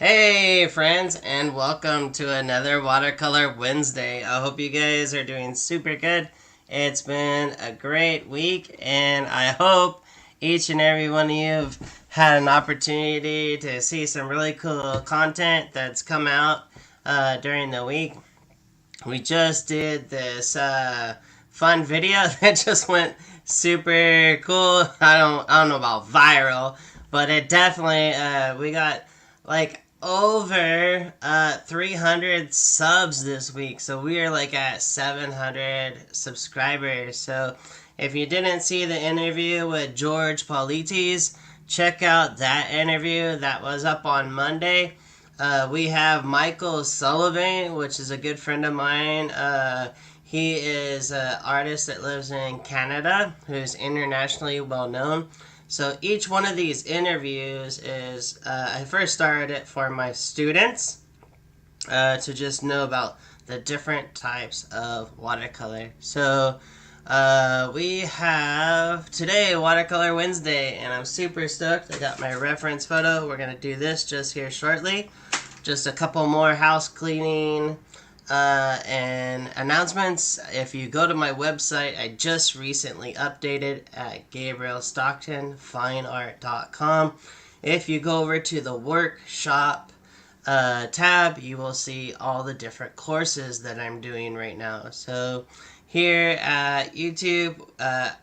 Hey friends, and welcome to another Watercolor Wednesday. I hope you guys are doing super good. It's been a great week, and I hope each and every one of you have had an opportunity to see some really cool content that's come out during the week. We just did this fun video that just went super cool. I don't know about viral, but it definitely we got like over 300 subs this week. So we are like at 700 subscribers. So if you didn't see the interview with George Politis, check out that interview. That was up on Monday. We have Michael Sullivan, which is a good friend of mine. He is an artist that lives in Canada who's internationally well known. So each one of these interviews is, I first started it for my students to just know about the different types of watercolor. So we have today Watercolor Wednesday, and I'm super stoked. I got my reference photo. We're going to do this just here shortly. Just a couple more house cleaning and announcements. If you go to my website, I just recently updated at Gabriel Stockton, fineart.com. If you go over to the workshop tab, you will see all the different courses that I'm doing right now. So here at YouTube,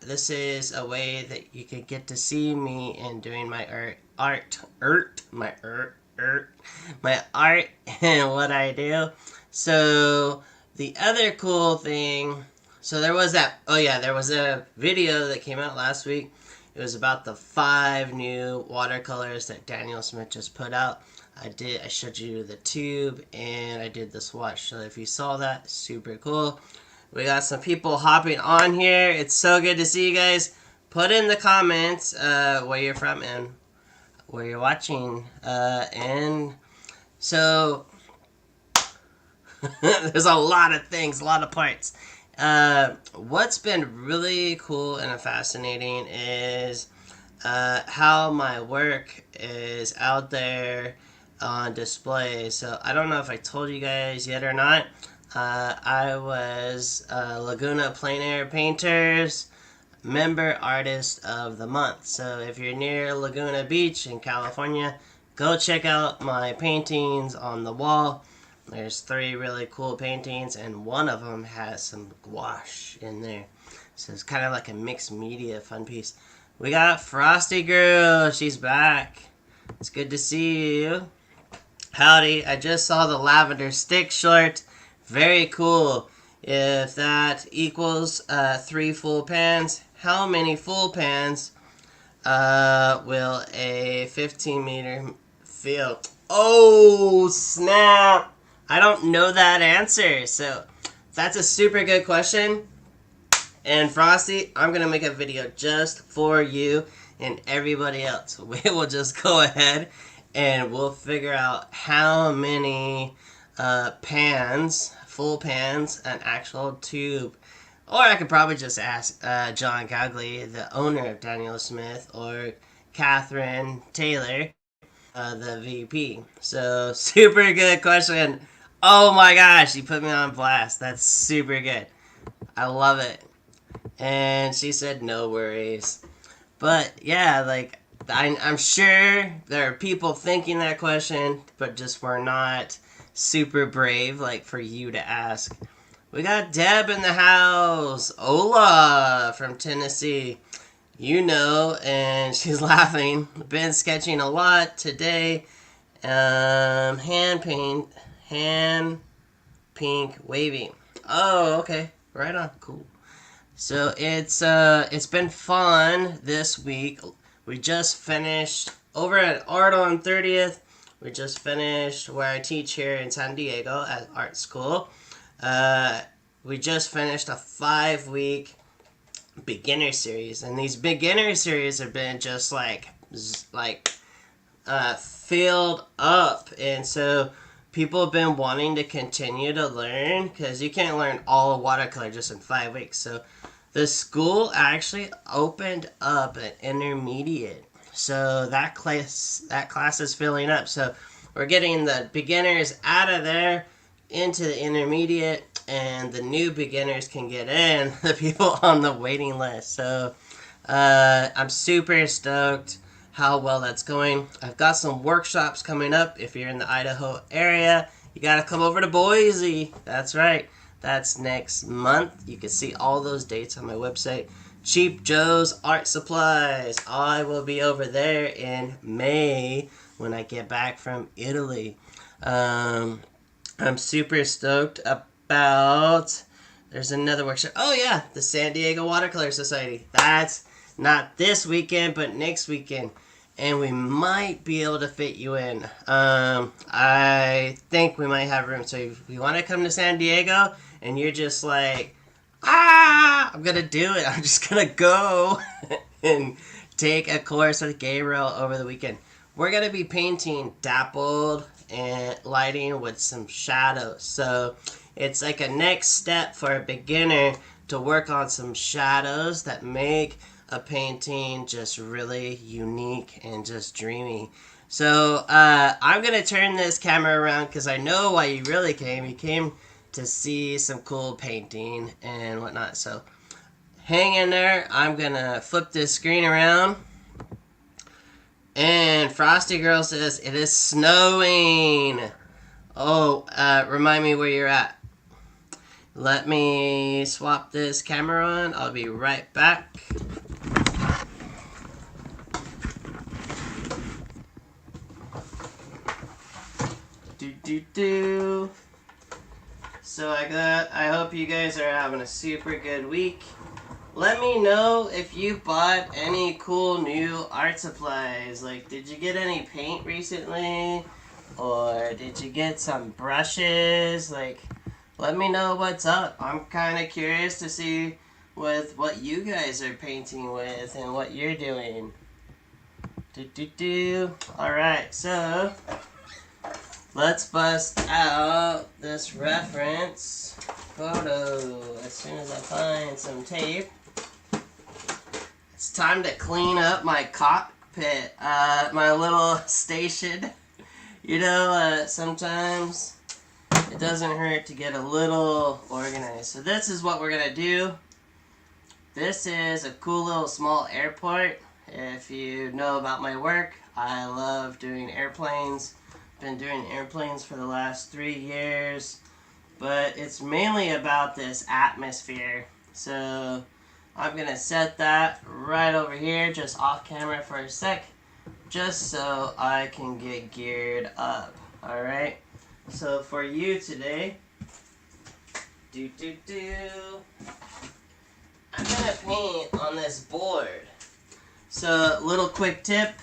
this is a way that you can get to see me and doing my art and what I do. So the other cool thing, so there was a video that came out last week. It was about the 5 new watercolors that Daniel Smith just put out. I showed you the tube and I did the swatch. So if you saw that, super cool. We got some people hopping on here. It's so good to see you guys. Put in the comments where you're from and where you're watching. And so there's a lot of things, a lot of parts. What's been really cool and fascinating is how my work is out there on display. So I don't know if I told you guys yet or not. I was Laguna Plein Air Painters Member Artist of the Month. So if you're near Laguna Beach in California, go check out my paintings on the wall. There's 3 really cool paintings, and one of them has some gouache in there. So it's kind of like a mixed media fun piece. We got Frosty Girl. She's back. It's good to see you. Howdy. I just saw the lavender stick short. Very cool. If that equals 3 full pans, how many full pans will a 15 meter fill? Oh, snap. I don't know that answer. So that's a super good question. And Frosty, I'm going to make a video just for you and everybody else. We will just go ahead and we'll figure out how many pans, full pans, an actual tube. Or I could probably just ask John Cagley, the owner of Daniel Smith, or Catherine Taylor, the VP. So, super good question. Oh my gosh, you put me on blast. That's super good. I love it. And she said, no worries. But yeah, like, I'm sure there are people thinking that question, but just were not super brave, like, for you to ask. We got Deb in the house. Ola from Tennessee. You know, and she's laughing. Been sketching a lot today. Hand pink wavy. Oh, okay. Right on. Cool. So it's been fun this week. We just finished over at Art on 30th. We just finished where I teach here in San Diego at art school. We just finished a 5-week beginner series, and these beginner series have been just filled up, and so people have been wanting to continue to learn because you can't learn all of watercolor just in 5 weeks. So the school actually opened up an intermediate, so that class is filling up. So we're getting the beginners out of there into the intermediate, and the new beginners can get in, the people on the waiting list. So I'm super stoked how well that's going. I've got some workshops coming up. If you're in the Idaho area, you gotta come over to Boise. That's right. That's next month. You can see all those dates on my website. Cheap Joe's Art Supplies. I will be over there in May when I get back from Italy. I'm super stoked about... There's another workshop. Oh yeah, the San Diego Watercolor Society. That's not this weekend, but next weekend. And we might be able to fit you in. I think we might have room. So if you want to come to San Diego and you're just like, I'm going to do it. I'm just going to go and take a course with Gabriel over the weekend. We're going to be painting dappled and lighting with some shadows. So it's like a next step for a beginner to work on some shadows that make a painting just really unique and just dreamy. So I'm going to turn this camera around because I know why you really came. You came to see some cool painting and whatnot. So hang in there. I'm going to flip this screen around. And Frosty Girl says, it is snowing. Oh, remind me where you're at. Let me swap this camera on. I'll be right back. So I hope you guys are having a super good week. Let me know if you bought any cool new art supplies. Like, did you get any paint recently? Or did you get some brushes? Like, let me know what's up. I'm kind of curious to see with what you guys are painting with and what you're doing. Alright, so let's bust out this reference photo as soon as I find some tape. It's time to clean up my cockpit, my little station. You know, sometimes it doesn't hurt to get a little organized. So this is what we're going to do. This is a cool little small airport. If you know about my work, I love doing airplanes. Been doing airplanes for the last 3 years. But it's mainly about this atmosphere. So I'm going to set that right over here, just off camera for a sec, just so I can get geared up. Alright? So for you today, I'm going to paint on this board. So, little quick tip.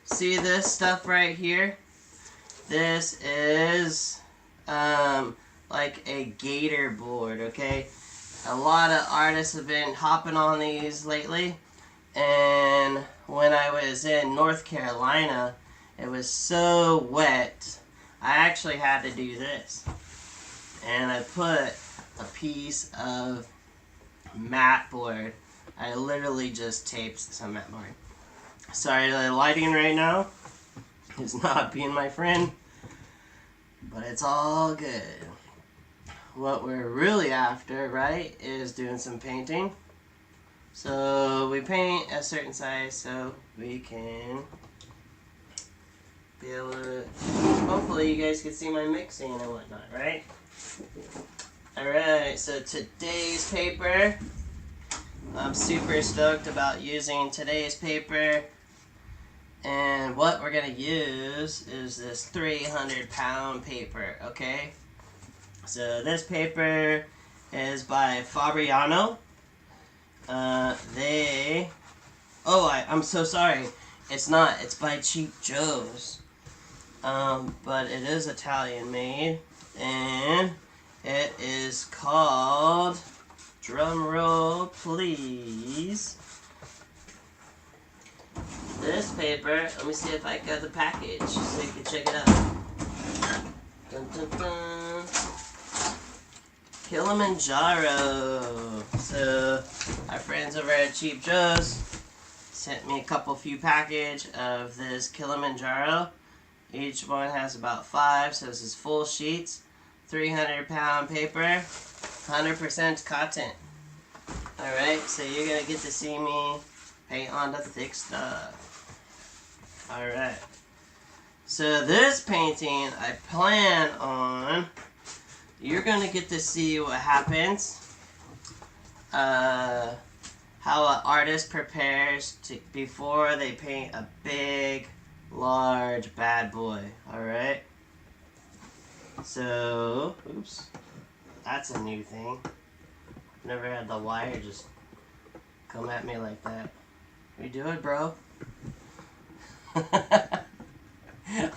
See this stuff right here? This is like a gator board, okay? A lot of artists have been hopping on these lately. And when I was in North Carolina, it was so wet, I actually had to do this. And I put a piece of matte board. I literally just taped some matte board. Sorry, the lighting right now is not being my friend, but it's all good. What we're really after, right, is doing some painting. So we paint a certain size so we can be able to, hopefully you guys can see my mixing and whatnot, right? Alright, so today's paper, I'm super stoked about using today's paper. And what we're going to use is this 300-pound paper, okay? So this paper is by Fabriano. I'm so sorry. It's not. It's by Cheap Joe's. But it is Italian made. And it is called, drum roll please, this paper. Let me see if I got the package so you can check it out. Dun, dun, dun. Kilimanjaro. So our friends over at Cheap Joe's sent me a few package of this Kilimanjaro, Each one has about 5, so this is full sheets, 300-pound paper, 100% cotton. Alright, so you're going to get to see me paint on the thick stuff. Alright. So this painting, I plan on, you're going to get to see what happens. How an artist prepares before they paint a big, large bad boy. Alright? So, oops. That's a new thing. Never had the wire just come at me like that. We do it, bro.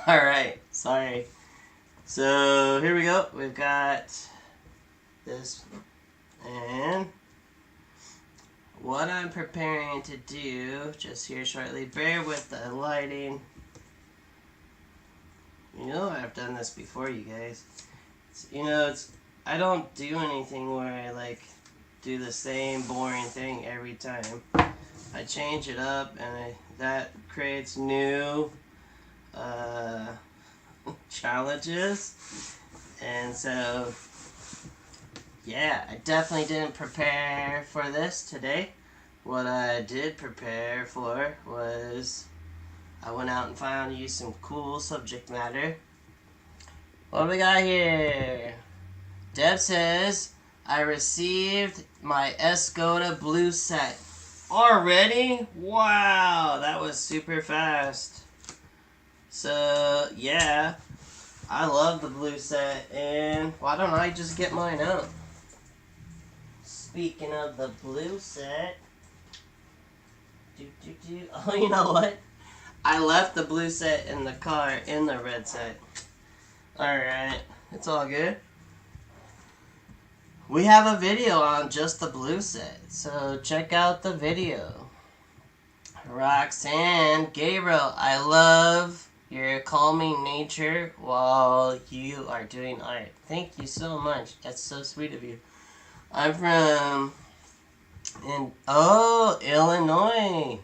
Alright, sorry. So, here we go. We've got this. And what I'm preparing to do, just here shortly, bear with the lighting. You know I've done this before, you guys. I don't do anything where I do the same boring thing every time. I change it up, and that creates new challenges. And so, yeah, I definitely didn't prepare for this today. What I did prepare for was I went out and found you some cool subject matter. What do we got here? Deb says, I received my Escoda blue set. Already? Wow, that was super fast. So, yeah, I love the blue set, and why don't I just get mine out? Speaking of the blue set, oh, you know what? I left the blue set in the car in the red set. Alright, it's all good. We have a video on just the blue set, so check out the video. Roxanne, Gabriel, I love your calming nature while you are doing art. Thank you so much. That's so sweet of you. I'm from Illinois,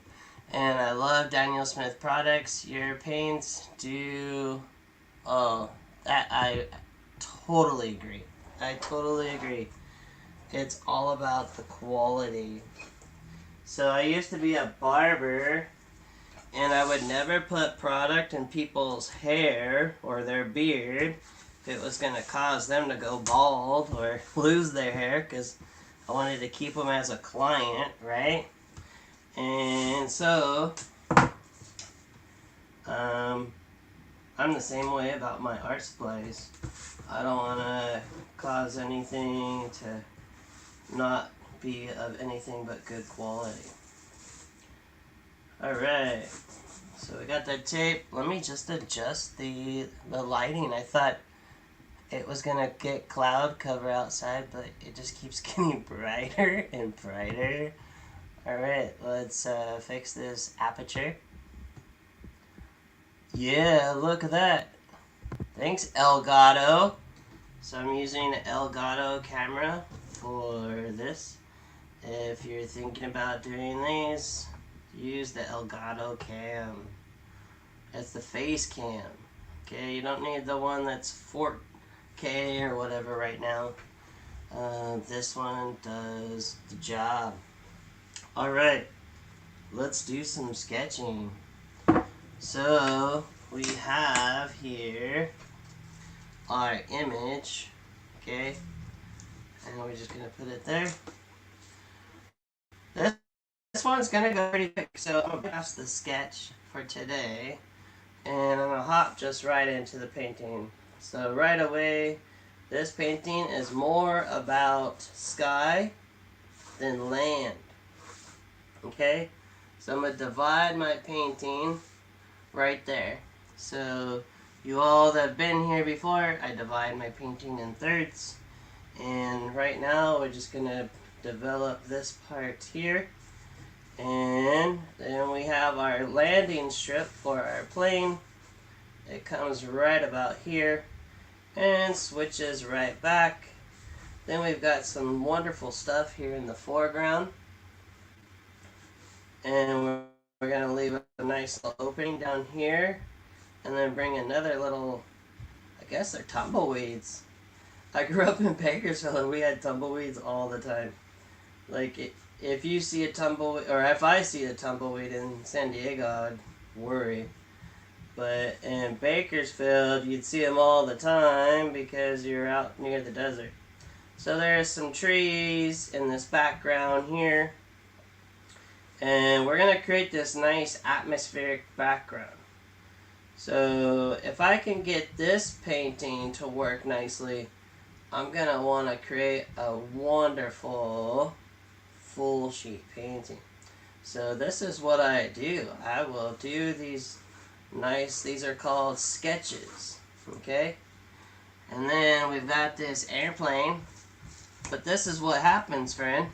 and I love Daniel Smith products. Your paints do. I totally agree. I totally agree. It's all about the quality. So I used to be a barber, and I would never put product in people's hair or their beard if it was going to cause them to go bald or lose their hair, because I wanted to keep them as a client, right? And so, I'm the same way about my art supplies. I don't want to cause anything to not be of anything but good quality. Alright, so we got that tape. Let me just adjust the lighting. I thought it was going to get cloud cover outside, but it just keeps getting brighter and brighter. Alright, let's fix this aperture. Yeah, look at that. Thanks, Elgato. So I'm using an Elgato camera for this. If you're thinking about doing these, use the Elgato cam. It's the face cam. Okay, you don't need the one that's 4K or whatever right now. This one does the job. Alright, let's do some sketching. So, we have here our image, okay, and we're just going to put it there. This one's going to go pretty quick, so I'm going to pass the sketch for today, and I'm going to hop just right into the painting. So right away, this painting is more about sky than land, okay? So I'm going to divide my painting right there. So you all that have been here before, I divide my painting in thirds, and right now we're just going to develop this part here, and then we have our landing strip for our plane. It comes right about here and switches right back. Then we've got some wonderful stuff here in the foreground, and we're going to leave a nice little opening down here and then bring another little, I guess they're tumbleweeds. I grew up in Bakersfield and we had tumbleweeds all the time. Like, if you see a tumbleweed, or if I see a tumbleweed in San Diego, I would worry. But in Bakersfield, you'd see them all the time because you're out near the desert. So there's some trees in this background here. And we're going to create this nice atmospheric background. So if I can get this painting to work nicely, I'm going to want to create a wonderful full sheet painting. So this is what I do. I will do these these are called sketches. Okay? And then we've got this airplane. But this is what happens, friend.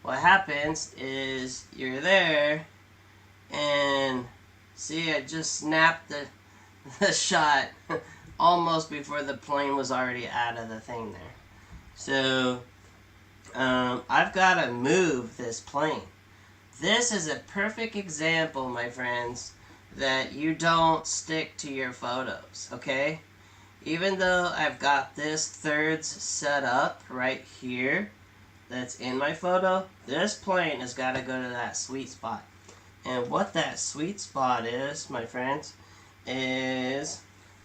What happens is you're there and see, I just snapped the shot almost before the plane was already out of the thing there. So I've got to move this plane. This is a perfect example, my friends, that you don't stick to your photos, okay? Even though I've got this thirds set up right here that's in my photo, this plane has got to go to that sweet spot. And what that sweet spot is, my friends, is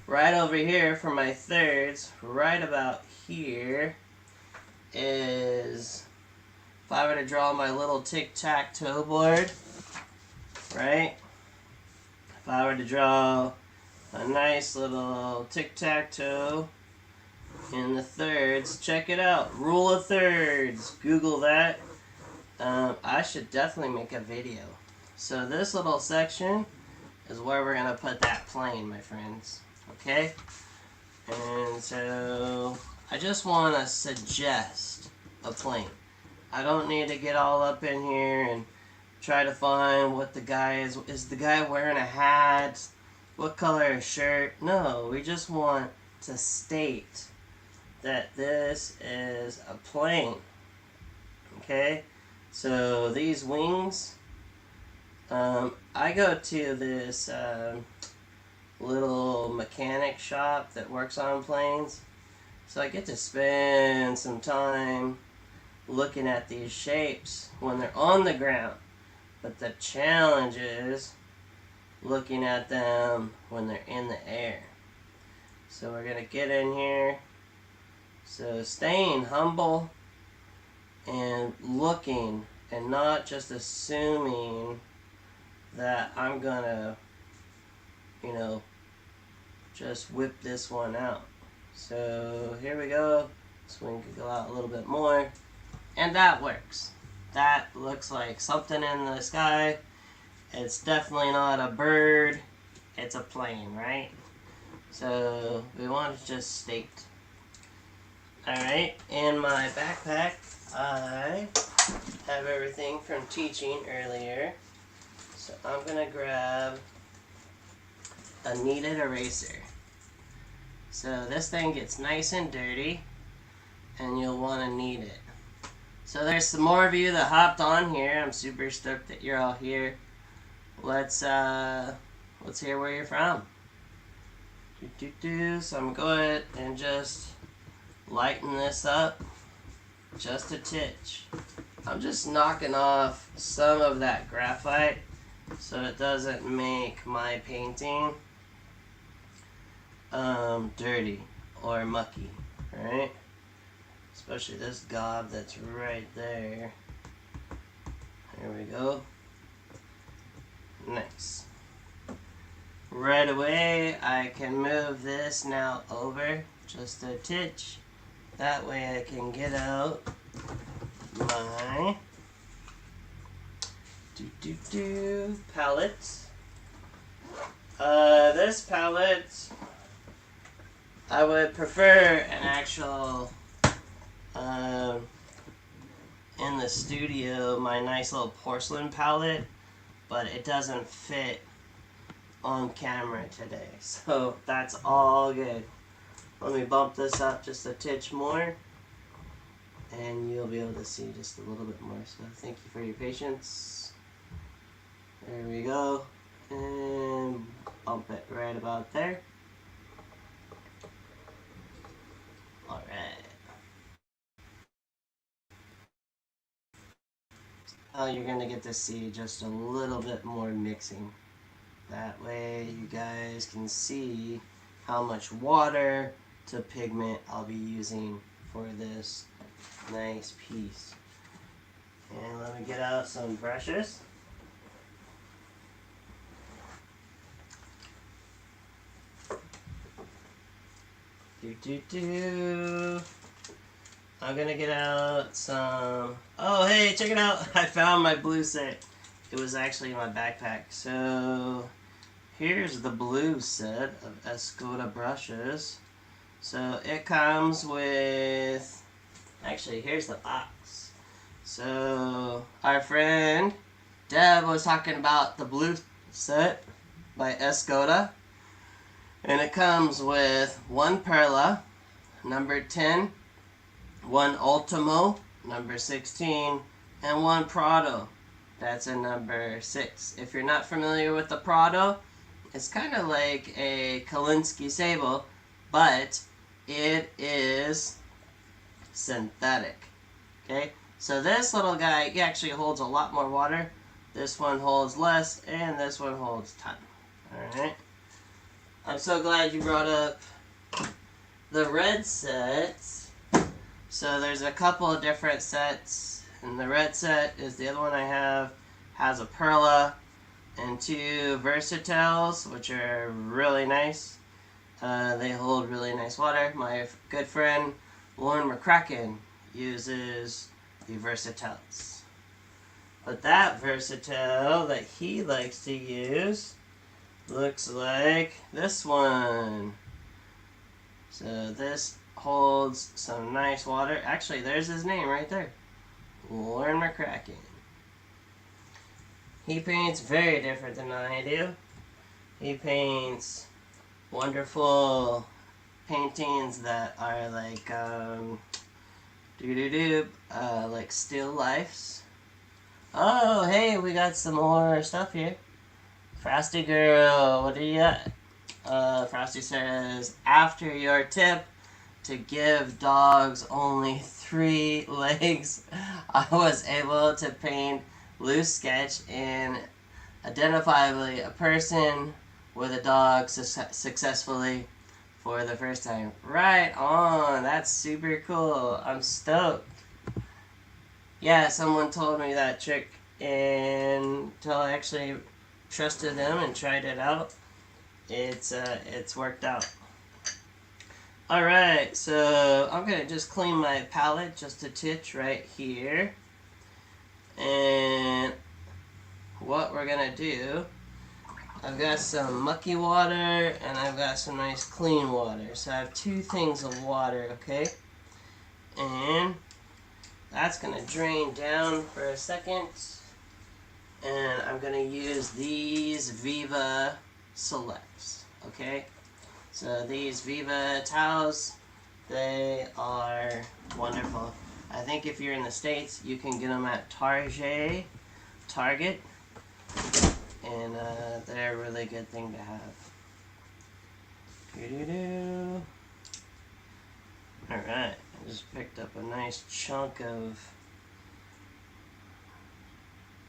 right over here for my thirds, right about here, is, if I were to draw my little tic-tac-toe board, right? If I were to draw a nice little tic-tac-toe in the thirds, check it out, rule of thirds, Google that. I should definitely make a video. So this little section is where we're going to put that plane, my friends, okay? And so I just want to suggest a plane. I don't need to get all up in here and try to find what the guy is. Is the guy wearing a hat? What color shirt? No, we just want to state that this is a plane. Okay? So these wings, I go to this little mechanic shop that works on planes. So I get to spend some time looking at these shapes when they're on the ground. But the challenge is looking at them when they're in the air. So we're going to get in here. So staying humble and looking and not just assuming that I'm going to, just whip this one out. So here we go. This one could go out a little bit more. And that works. That looks like something in the sky. It's definitely not a bird. It's a plane, right? So we want to just state. Alright, in my backpack, I have everything from teaching earlier. So I'm going to grab a kneaded eraser. So this thing gets nice and dirty, and you'll want to knead it. So there's some more of you that hopped on here. I'm super stoked that you're all here. Let's hear where you're from. So I'm going to go ahead and just lighten this up just a titch. I'm just knocking off some of that graphite so it doesn't make my painting dirty or mucky, right? Especially this gob that's right there. There we go. Nice. Right away, I can move this now over just a titch. That way I can get out my palette. This palette, I would prefer an actual, in the studio, my nice little porcelain palette, but it doesn't fit on camera today, so that's all good. Let me bump this up just a titch more, and you'll be able to see just a little bit more. So thank you for your patience. There we go, and bump it right about there. Alright. Now you're going to get to see just a little bit more mixing. That way you guys can see how much water to pigment I'll be using for this nice piece. And let me get out some brushes. I'm gonna get out some... Oh, hey, check it out! I found my blue set. It was actually in my backpack. So, here's the blue set of Escoda brushes. So, it comes with... Actually, here's the box. So, our friend Deb was talking about the blue set by Escoda. And it comes with one Perla, number 10, one Ultimo, number 16, and one Prado. That's a number 6. If you're not familiar with the Prado, it's kind of like a Kolinsky Sable, but it is synthetic. Okay, so this little guy, he actually holds a lot more water. This one holds less, and this one holds a ton. Alright. I'm so glad you brought up the red sets. So there's a couple of different sets. And the red set is the other one I have. Has a Perla and 2 Versatiles, which are really nice. They hold really nice water. My good friend Lauren McCracken uses the Versatiles. But that Versatile that he likes to use looks like this one. So this holds some nice water. Actually, there's his name right there. Lauren McCracken. He paints very different than I do. He paints wonderful paintings that are like like still lifes. Oh, hey, we got some more stuff here. Frosty Girl, what do you got? Frosty says, after your tip to give dogs only 3 legs, I was able to paint loose sketch and identifiably a person with a dog successfully for the first time. Right on, that's super cool. I'm stoked. Yeah, someone told me that trick until I actually trusted them and tried it out. It's worked out. Alright, so I'm gonna just clean my palette just a titch right here. And what we're gonna do, I've got some mucky water and I've got some nice clean water. So I have 2 things of water, okay? And that's gonna drain down for a second. And I'm going to use these Viva Selects, okay? So these Viva towels, they are wonderful. I think if you're in the States, you can get them at Target, and they're a really good thing to have. Alright, I just picked up a nice chunk of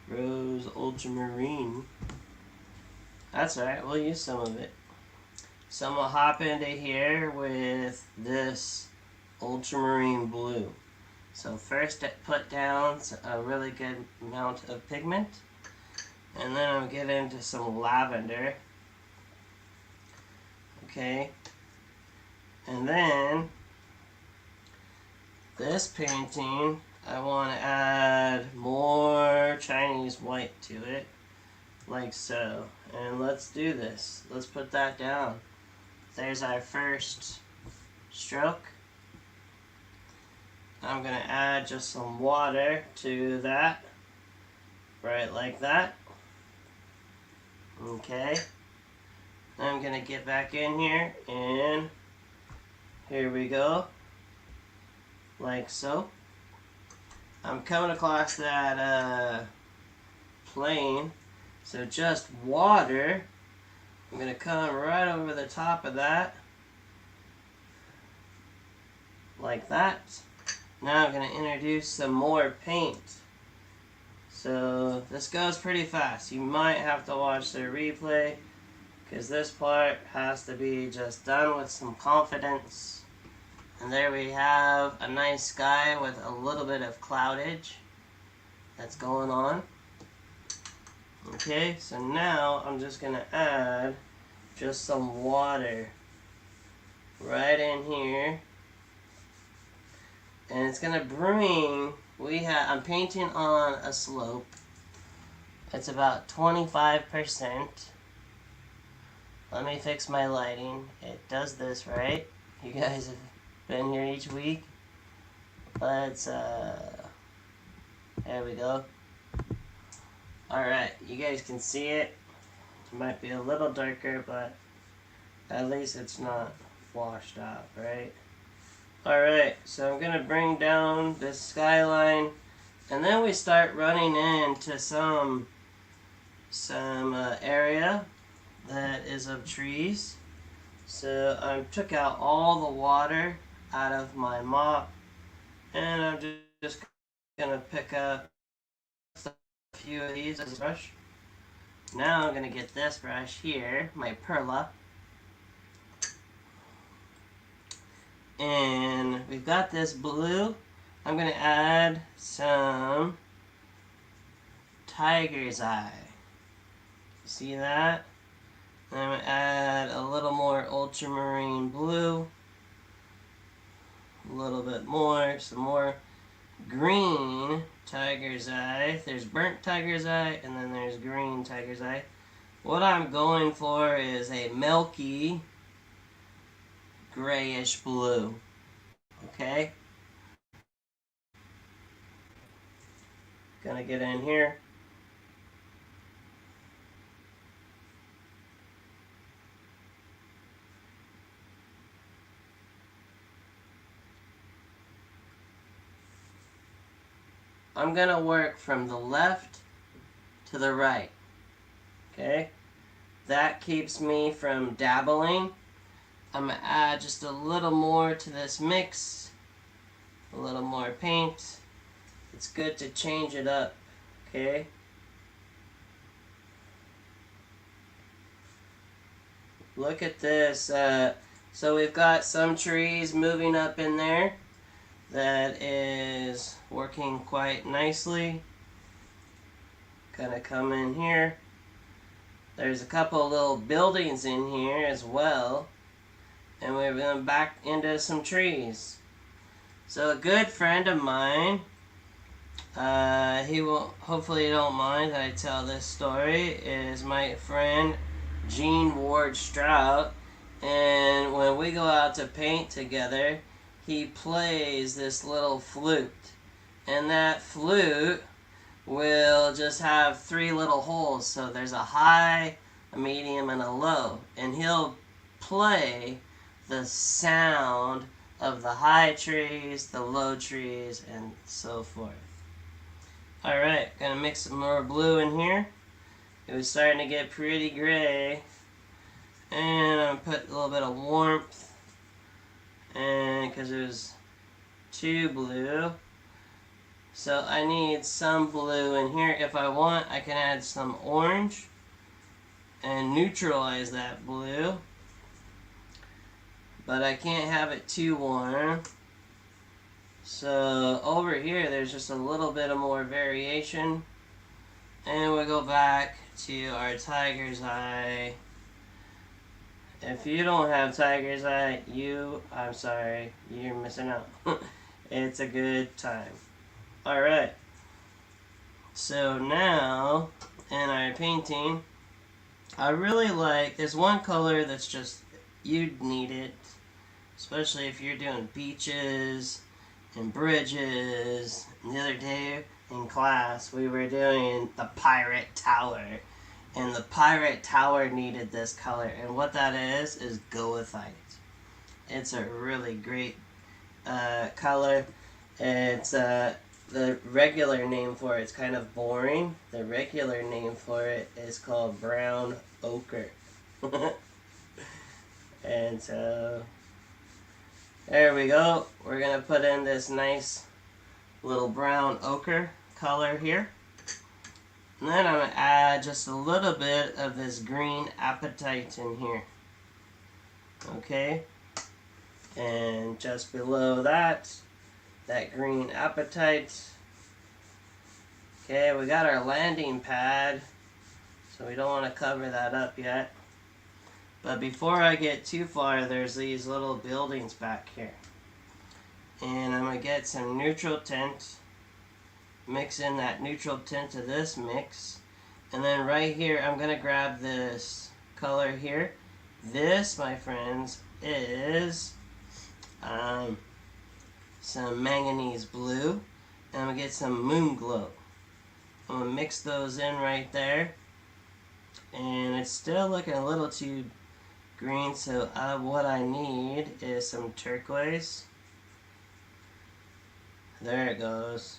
Rose Ultramarine. That's alright, we'll use some of it. So I'm going to hop into here with this Ultramarine Blue. So first I put down a really good amount of pigment. And then I'll get into some lavender. Okay. And then this painting, I want to add more Chinese white to it, like so. And let's do this. Let's put that down. There's our first stroke. I'm going to add just some water to that, right like that. Okay. I'm going to get back in here, and here we go, like so. I'm coming across that plane, so just water I'm going to come right over the top of that, like that. Now I'm going to introduce some more paint. So this goes pretty fast. You might have to watch the replay because this part has to be just done with some confidence. And there we have a nice sky with a little bit of cloudage that's going on. Okay, so now I'm just going to add just some water right in here. And it's going to bring, I'm painting on a slope. It's about 25%. Let me fix my lighting. It does this, right? You guys have been here each week. Let's, there we go. Alright, you guys can see it. It might be a little darker, but at least it's not washed out, right? Alright, so I'm going to bring down this skyline, and then we start running into some area that is of trees. So I took out all the water out of my mop, and I'm just going to pick up a few of these as a brush. Now I'm going to get this brush here, my Perla. And we've got this blue. I'm going to add some tiger's eye. See that? And I'm going to add a little more ultramarine blue. A little bit more, some more green tiger's eye. There's burnt tiger's eye, and then there's green tiger's eye. What I'm going for is a milky grayish blue. Okay? Gonna get in here. I'm gonna work from the left to the right. Okay? That keeps me from dabbling. I'm going to add just a little more to this mix. A little more paint. It's good to change it up. Okay? Look at this. So we've got some trees moving up in there. That is working quite nicely. Gonna come in here. There's a couple little buildings in here as well. And we're going back into some trees. So a good friend of mine, he will, hopefully you don't mind that I tell this story, is my friend Gene Ward Strout. And when we go out to paint together, he plays this little flute. And that flute will just have 3 little holes. So there's a high, a medium, and a low. And he'll play the sound of the high trees, the low trees, and so forth. Alright, gonna mix some more blue in here. It was starting to get pretty gray. And I'm gonna put a little bit of warmth. And because it was too blue. So I need some blue in here. If I want, I can add some orange and neutralize that blue. But I can't have it too warm. So over here, there's just a little bit of more variation. And we'll go back to our tiger's eye. If you don't have tiger's eye, I'm sorry, you're missing out. It's a good time. Alright. So now, in our painting, I really like, there's one color that's just, you'd need it. Especially if you're doing beaches and bridges. And the other day in class, we were doing the Pirate Tower. And the Pirate Tower needed this color. And what that is goethite. It's a really great color. It's the regular name for it's kind of boring. The regular name for it is called brown ochre. And so, there we go. We're going to put in this nice little brown ochre color here. And then I'm going to add just a little bit of this green apatite in here. Okay? And just below that green apatite. Okay, we got our landing pad, so we don't want to cover that up yet. But before I get too far, there's these little buildings back here. And I'm going to get some neutral tint, mix in that neutral tint to this mix. And then right here, I'm going to grab this color here. This, my friends, is some manganese blue, and I'm going to get some moon glow. I'm going to mix those in right there, and it's still looking a little too green, so what I need is some turquoise. There it goes.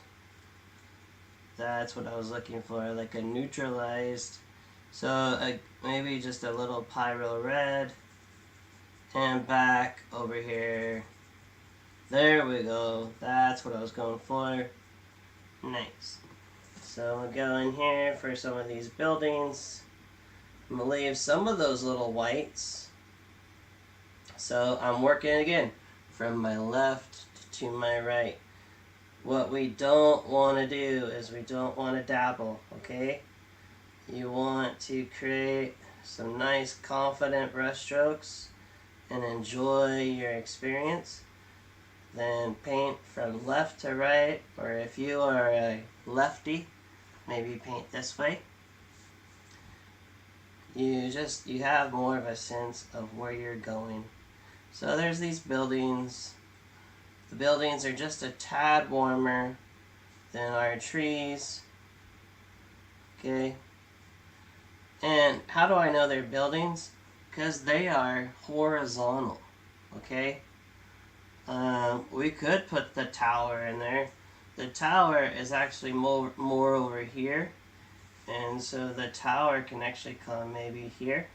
That's what I was looking for, like a neutralized, so maybe just a little pyro red, and back over here. There we go. That's what I was going for. Nice. So we'll go in here for some of these buildings. I'm going to leave some of those little whites. So I'm working again from my left to my right. What we don't want to do is we don't want to dabble, okay? You want to create some nice confident brush strokes and enjoy your experience. Then paint from left to right, or if you are a lefty, maybe paint this way. You have more of a sense of where you're going. So there's these buildings. The buildings are just a tad warmer than our trees. Okay. And how do I know they're buildings? Because they are horizontal. Okay. We could put the tower in there. The tower is actually more over here, and so the tower can actually come maybe here.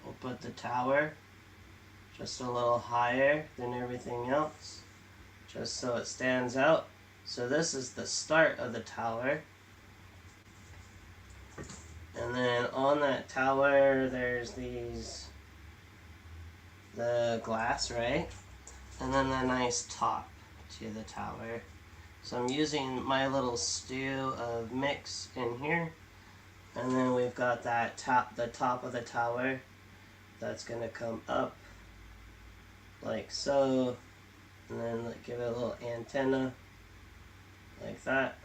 We'll put the tower just a little higher than everything else, just so it stands out. So this is the start of the tower. And then on that tower, there's the glass, right? And then the nice top to the tower. So I'm using my little stew of mix in here. And then we've got the top of the tower that's going to come up like so. And then give it a little antenna like that.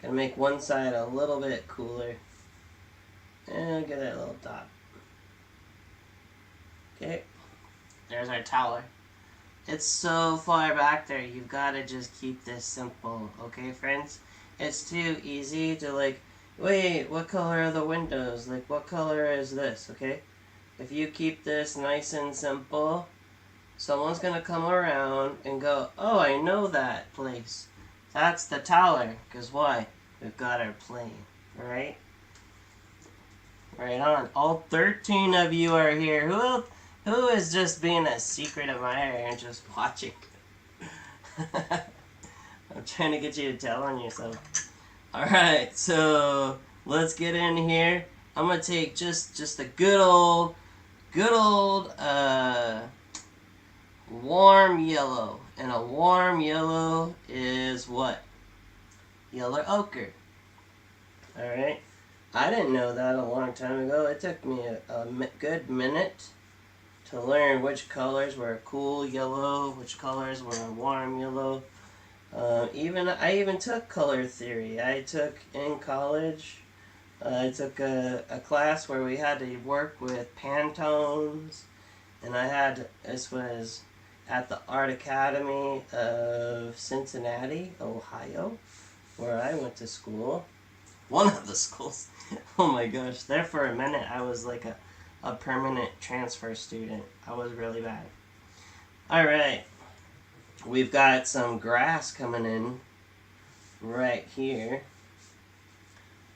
Gonna make one side a little bit cooler. And get that little dot. Okay. There's our tower. It's so far back there. You've got to just keep this simple. Okay, friends? It's too easy to wait, what color are the windows? What color is this? Okay? If you keep this nice and simple, someone's gonna come around and go, oh, I know that place. That's the tower. Because why? We've got our plane, right? Right on. All 13 of you are here. Who is just being a secret admirer and just watching? I'm trying to get you to tell on yourself. Alright, so let's get in here. I'm going to take just a good old warm yellow. And a warm yellow is what? Yellow ochre. Alright. I didn't know that a long time ago. It took me a good minute to learn which colors were a cool yellow, which colors were a warm yellow. I even took color theory. I took in college. I took a class where we had to work with Pantones, and this was at the Art Academy of Cincinnati, Ohio, where I went to school. One of the schools. Oh my gosh. There for a minute I was like a permanent transfer student. I was really bad. Alright. We've got some grass coming in. right here.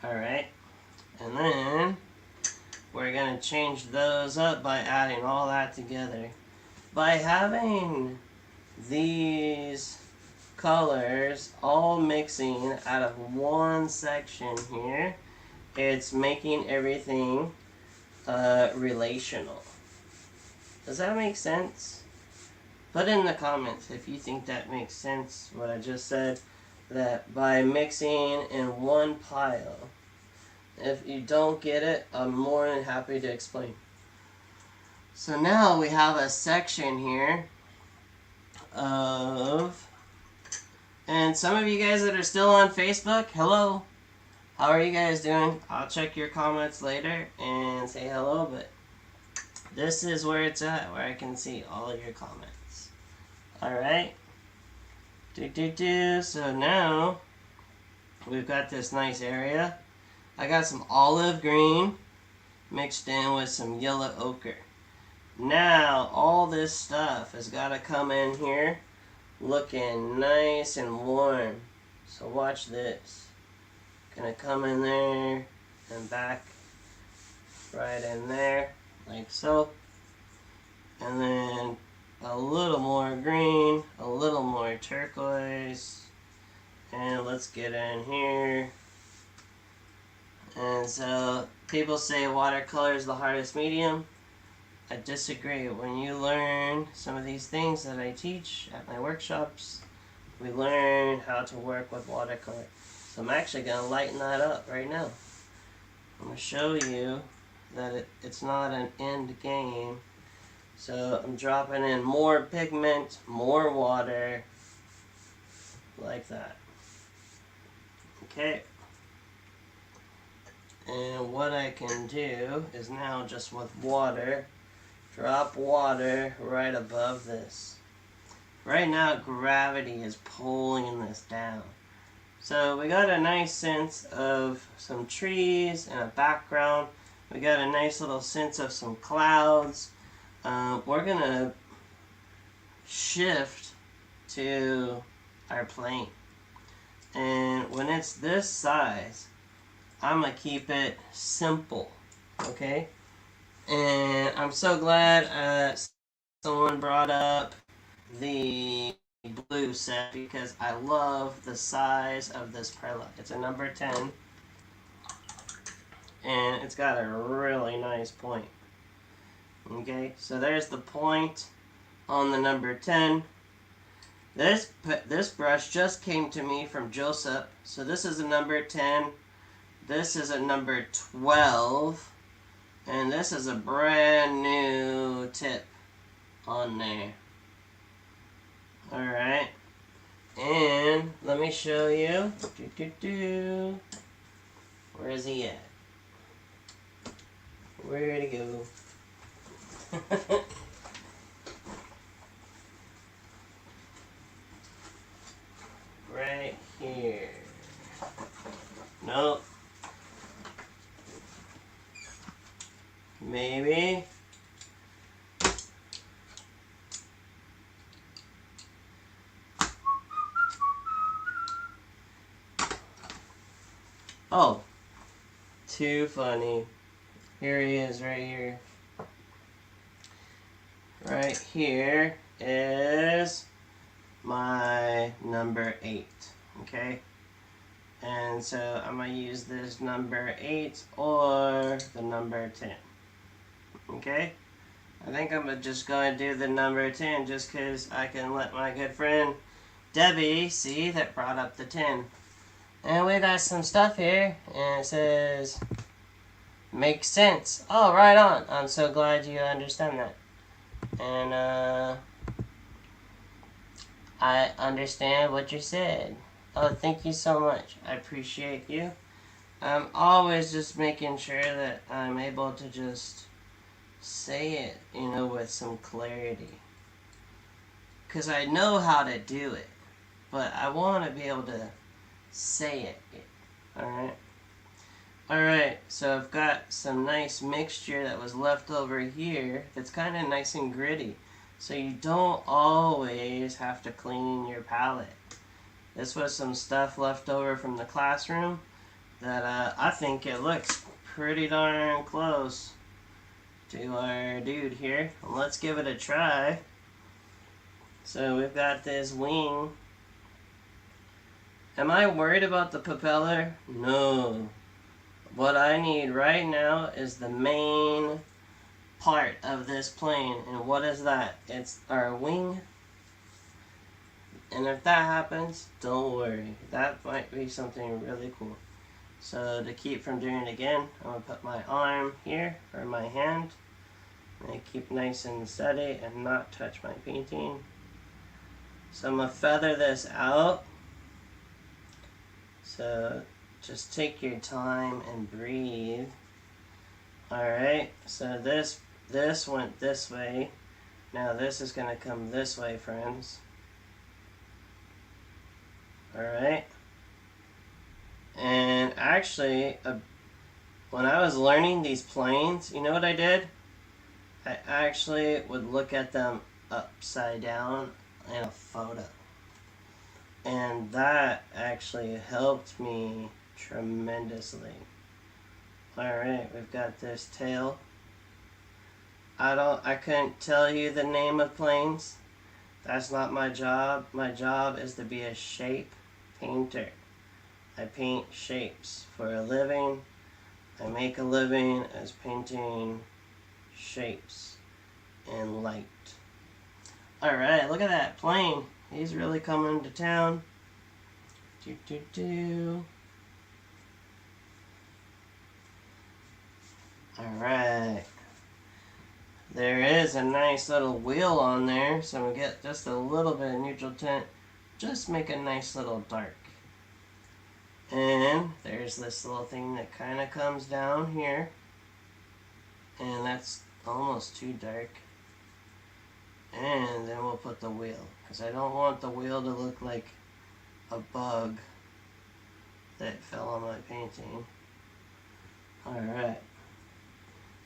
Alright, and then we're going to change those up by adding all that together. By having these colors all mixing out of one section here, it's making everything relational. Does that make sense? Put in the comments if you think that makes sense, what I just said, that by mixing in one pile. If you don't get it, I'm more than happy to explain. So now we have a section here of, and some of you guys that are still on Facebook, hello. How are you guys doing? I'll check your comments later and say hello, but this is where it's at, where I can see all of your comments. Alright. So now we've got this nice area. I got some olive green mixed in with some yellow ochre. Now all this stuff has got to come in here looking nice and warm. So watch this. Gonna come in there and back right in there like so. And then a little more green, a little more turquoise. And let's get in here. And so people say watercolor is the hardest medium. I disagree. When you learn some of these things that I teach at my workshops, we learn how to work with watercolor. So I'm actually going to lighten that up right now. I'm going to show you that it's not an end game. So I'm dropping in more pigment, more water, like that. Okay. And what I can do is now just with water, drop water right above this. Right now gravity is pulling this down. So we got a nice sense of some trees and a background. We got a nice little sense of some clouds. We're going to shift to our plane. And when it's this size, I'm going to keep it simple, okay? And I'm so glad someone brought up the blue set because I love the size of this perla. It's a number 10, and it's got a really nice point. Okay, so there's the point on the number 10. This brush just came to me from Joseph, so this is a number 10. This is a number 12, and this is a brand new tip on there. Alright, and let me show you. Where is he at? Where'd he go? Right here. Nope. Maybe. Oh. Too funny. Here he is right here. Right here is my number 8. Okay? And so I'm going to use this number 8 or the number 10. Okay? I think I'm just going to do the number 10 just because I can let my good friend Debbie see that brought up the 10. And we got some stuff here, and it says, makes sense. Oh, right on. I'm so glad you understand that. And, I understand what you said. Oh, thank you so much. I appreciate you. I'm always just making sure that I'm able to just say it, you know, with some clarity. Because I know how to do it, but I want to be able to say it. Alright? Alright, so I've got some nice mixture that was left over here that's kind of nice and gritty. So you don't always have to clean your palette. This was some stuff left over from the classroom that I think it looks pretty darn close to our dude here. Let's give it a try. So we've got this wing. Am I worried about the propeller? No. What I need right now is the main part of this plane. And what is that? It's our wing. And if that happens, don't worry. That might be something really cool. So to keep from doing it again, I'm going to put my arm here, or my hand. And keep nice and steady and not touch my painting. So I'm going to feather this out. So just take your time and breathe. Alright, so this went this way. Now this is going to come this way, friends. Alright. And actually, when I was learning these planes, you know what I did? I actually would look at them upside down in a photo. And that actually helped me tremendously. Alright, we've got this tail. I couldn't tell you the name of planes. That's not my job. My job is to be a shape painter. I paint shapes for a living. I make a living as painting shapes and light. Alright, look at that plane. He's really coming to town. Alright. There is a nice little wheel on there, so we get just a little bit of neutral tint. Just make a nice little dark. And there's this little thing that kind of comes down here. And that's almost too dark. And then we'll put the wheel, because I don't want the wheel to look like a bug that fell on my painting. Alright.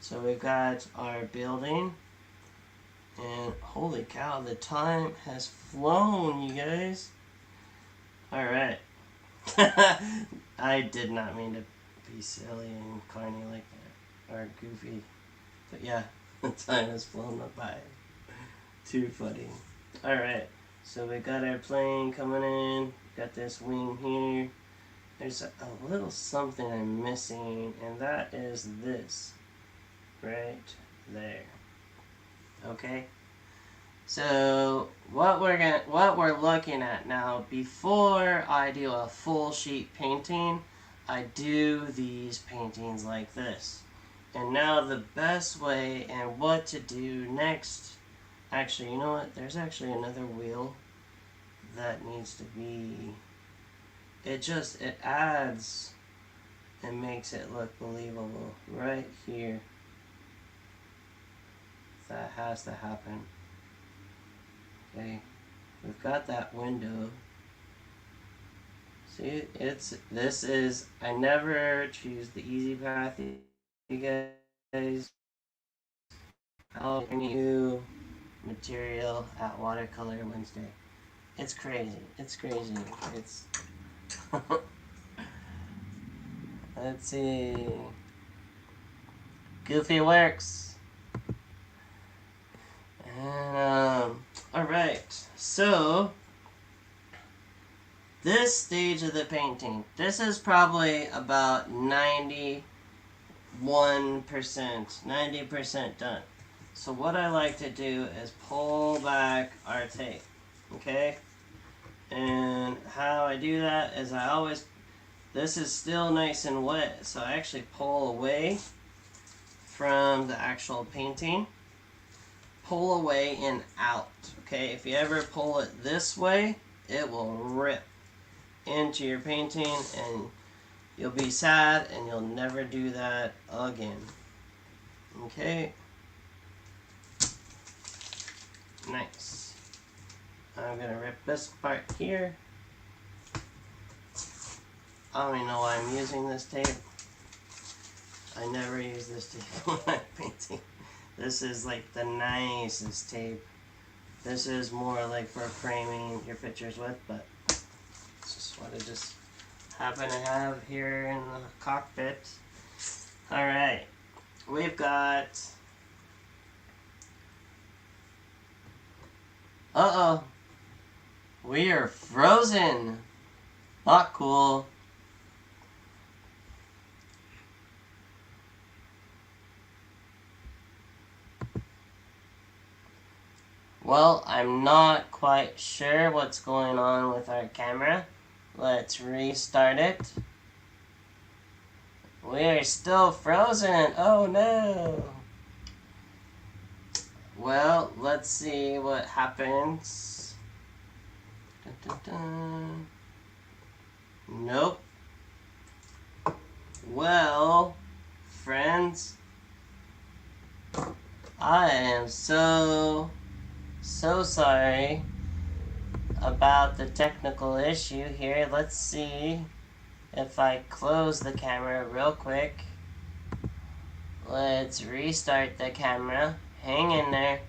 So we've got our building. And holy cow, the time has flown, you guys. Alright. I did not mean to be silly and corny like that. Or goofy. But yeah, the time has flown by. Too funny. Alright, so we got our plane coming in. Got this wing here. There's a little something I'm missing, and that is this. Right there. Okay? So what we're looking at now, before I do a full sheet painting, I do these paintings like this. And now the best way and what to do next. Actually, you know what? There's actually another wheel that needs to be... It adds and makes it look believable right here. That has to happen. Okay, we've got that window. See, I never choose the easy path, you guys. I'll bring you material at Watercolor Wednesday. It's crazy. It's crazy. It's... Let's see. Goofy works. And, alright. So, this stage of the painting, this is probably about 91%, 90% done. So what I like to do is pull back our tape, okay? And how I do that is this is still nice and wet, so I actually pull away from the actual painting. Pull away and out, okay? If you ever pull it this way, it will rip into your painting and you'll be sad and you'll never do that again. Okay? Nice. I'm going to rip this part here. I don't even know why I'm using this tape. I never use this tape when I'm painting. This is like the nicest tape. This is more like for framing your pictures with, but It's just what I just happen to have here in the cockpit. Alright, we've got... Uh-oh. We are frozen. Not cool. Well, I'm not quite sure what's going on with our camera. Let's restart it. We are still frozen. Oh no. Well, let's see what happens. Dun, dun, dun. Nope. Well, friends, I am so sorry about the technical issue here. Let's see if I close the camera real quick. Let's restart the camera. Hang in there.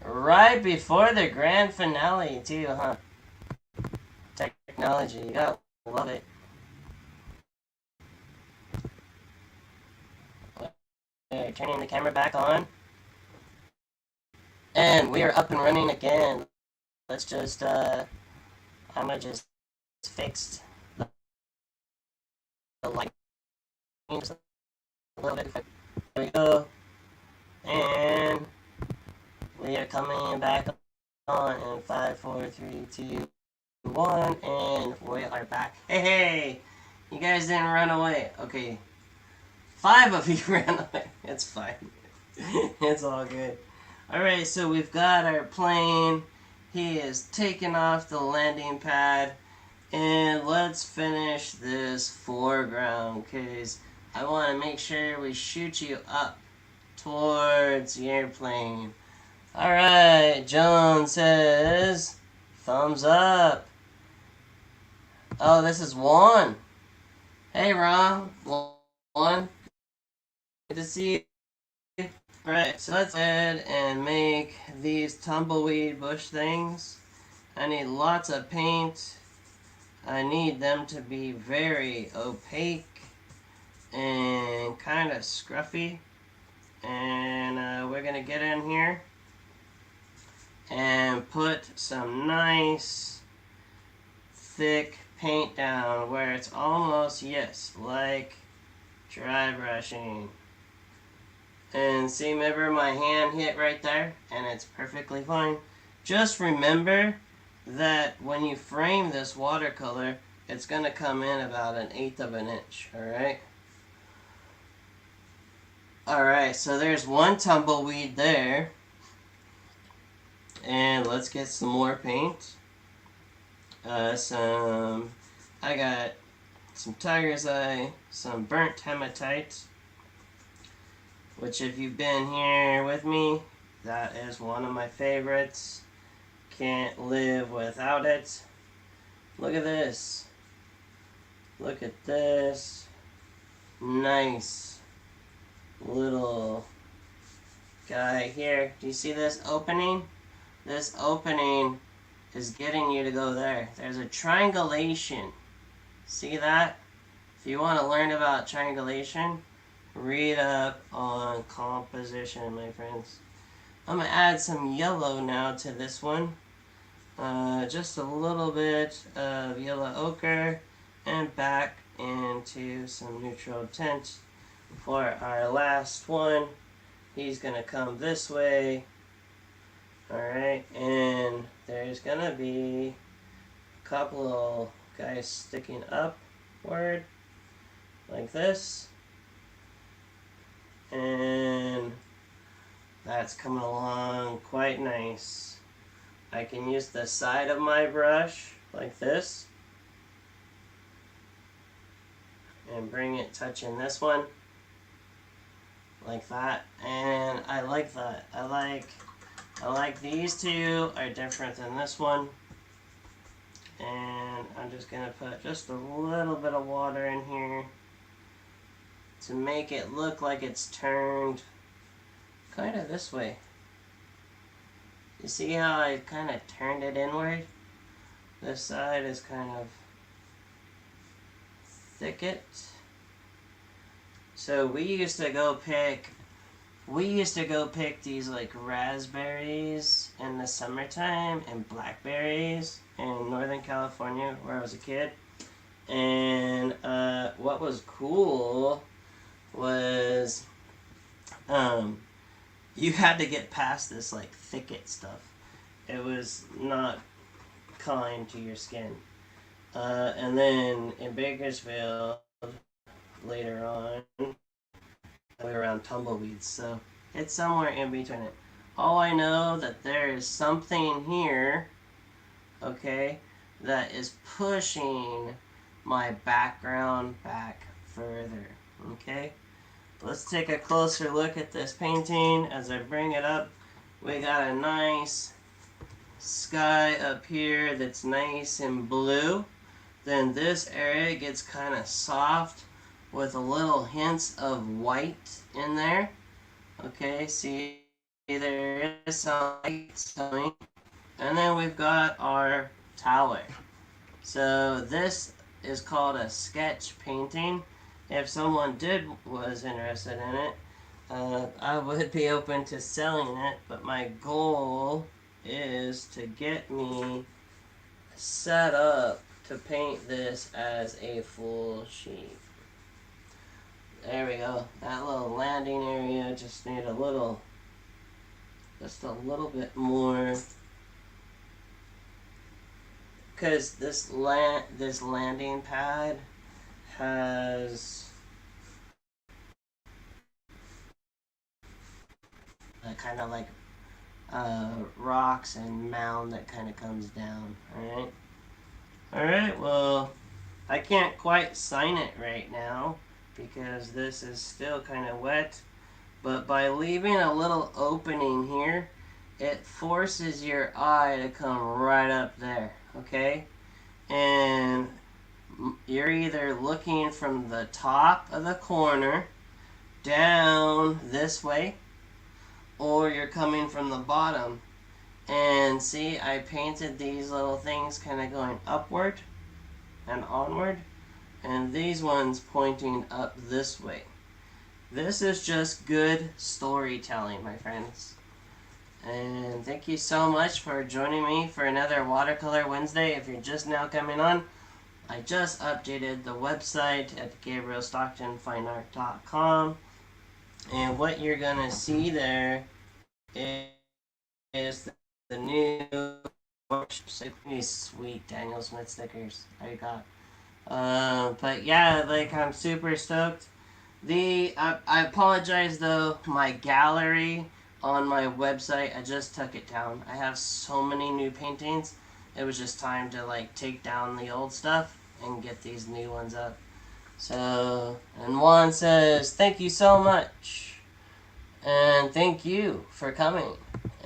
Right before the grand finale too, huh? Technology, you gotta love it. Okay, turning the camera back on. And we are up and running again. Let's just, I'ma just fix the light just a little bit. There we go. And we are coming back on in 5, 4, 3, 2, 1, and we are back. Hey, hey! You guys didn't run away. Okay. 5 of you ran away. It's fine. It's all good. Alright, so we've got our plane. He is taking off the landing pad. And let's finish this foreground, because I want to make sure we shoot you up towards the airplane. Alright, John says, thumbs up. Oh, this is Juan. Hey, Ron. Juan. Good to see you. Alright, so let's go ahead and make these tumbleweed bush things. I need lots of paint. I need them to be very opaque and kind of scruffy. And we're going to get in here and put some nice thick paint down where it's almost, yes, like dry brushing. And see, remember my hand hit right there? And it's perfectly fine. Just remember that when you frame this watercolor, it's going to come in about 1/8 of an inch, alright? Alright, so there's one tumbleweed there. And let's get some more paint. I got some tiger's eye, some burnt hematite, which if you've been here with me, that is one of my favorites. Can't live without it. Look at this. Look at this. Nice little guy here. Do you see this opening? This opening is getting you to go there. There's a triangulation. See that? If you want to learn about triangulation, read up on composition, my friends. I'm going to add some yellow now to this one. Just a little bit of yellow ochre and back into some neutral tint for our last one. He's going to come this way. Alright, and there's going to be a couple of guys sticking upward like this. And that's coming along quite nice. I can use the side of my brush like this and bring it touching this one like that, and I like that. I like these two are different than this one, and I'm just gonna put just a little bit of water in here to make it look like it's turned kind of this way. You see how I kind of turned it inward? This side is kind of thicket. So we used to go pick these like raspberries in the summertime and blackberries in Northern California where I was a kid. And what was cool was you had to get past this like thicket stuff. It was not kind to your skin. And then in Bakersfield later on, we were around tumbleweeds, so it's somewhere in between it. All I know that there is something here, okay, that is pushing my background back further, okay? Let's take a closer look at this painting as I bring it up. We got a nice sky up here that's nice and blue. Then this area gets kind of soft with a little hints of white in there. Okay, see there is some light coming. And then we've got our tower. So this is called a sketch painting. If someone was interested in it, I would be open to selling it, but my goal is to get me set up to paint this as a full sheet. There we go. That little landing area just need just a little bit more, because this landing pad has a kind of like rocks and mound that kind of comes down. Alright, well, I can't quite sign it right now because this is still kind of wet, but by leaving a little opening here, it forces your eye to come right up there, okay? And you're either looking from the top of the corner down this way, or you're coming from the bottom. And see, I painted these little things kind of going upward and onward, and these ones pointing up this way. This is just good storytelling, my friends. And thank you so much for joining me for another Watercolor Wednesday. If you're just now coming on, I just updated the website at GabrielStocktonFineArt.com. And what you're going to see there is the new these sweet Daniel Smith stickers I got. But yeah, like I'm super stoked. I apologize though, my gallery on my website, I just took it down. I have so many new paintings. It was just time to like take down the old stuff and get these new ones up. So, and Juan says, thank you so much. And thank you for coming.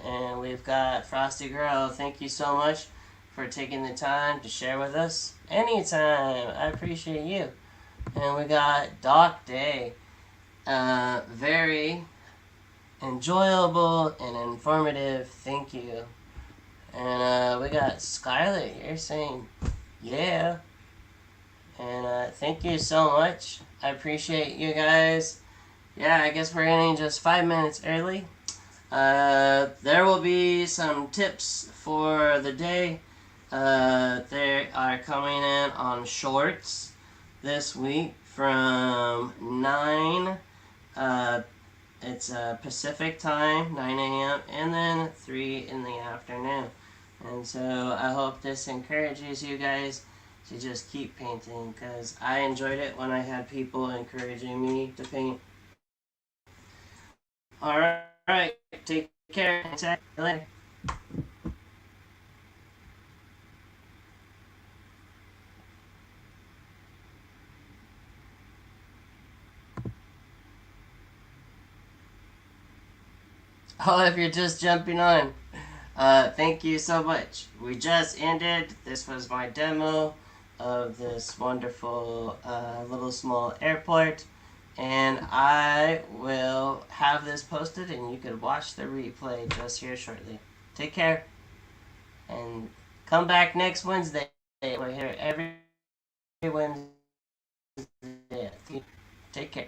And we've got Frosty Girl, thank you so much for taking the time to share with us. Anytime, I appreciate you. And we got Doc Day. Very enjoyable and informative, thank you. And we got Scarlett, you're saying, yeah. And thank you so much. I appreciate you guys. Yeah, I guess we're ending just 5 minutes early. There will be some tips for the day. They are coming in on shorts this week from 9. It's Pacific time, 9 a.m. and then 3 in the afternoon. And so I hope this encourages you guys to just keep painting, because I enjoyed it when I had people encouraging me to paint. Alright, take care. See you later. Oh, if you're just jumping on, thank you so much. We just ended. This was my demo of this wonderful little small airport. And I will have this posted and you can watch the replay just here shortly. Take care and Come back next Wednesday. We're here every Wednesday. Take care.